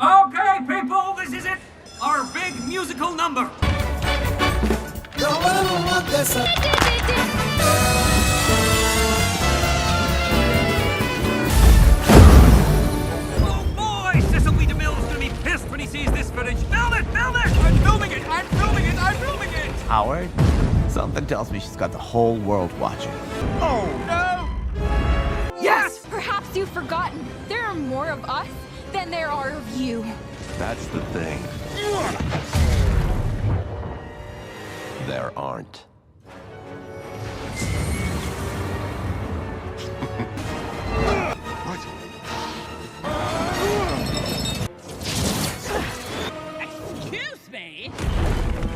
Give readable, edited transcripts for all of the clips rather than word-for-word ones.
Okay, people, this is it. Our big musical number. Oh boy, Cecil B. DeMille's gonna be pissed when he sees this footage. Film it! Film it! I'm filming it! I'm filming it! I'm filming it! Howard, something tells me she's got the whole world watching. Oh no! Yes! Perhaps you've forgotten. There are more of us than there are of you. That's the thing. There aren't. Excuse me?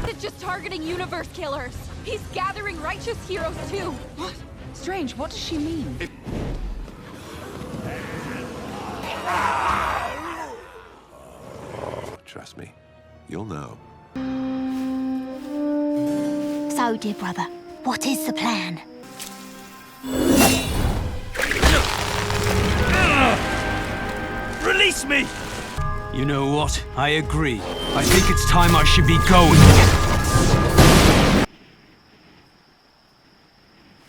It's just targeting universe killers. He's gathering righteous heroes too. What? Strange, what does she mean? Trust me, you'll know. So, dear brother, what is the plan? Release me! You know what? I agree. I think it's time I should be going.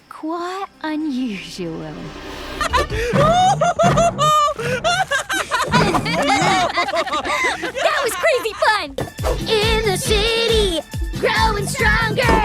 Quite unusual. That was crazy fun! In the city, growing stronger!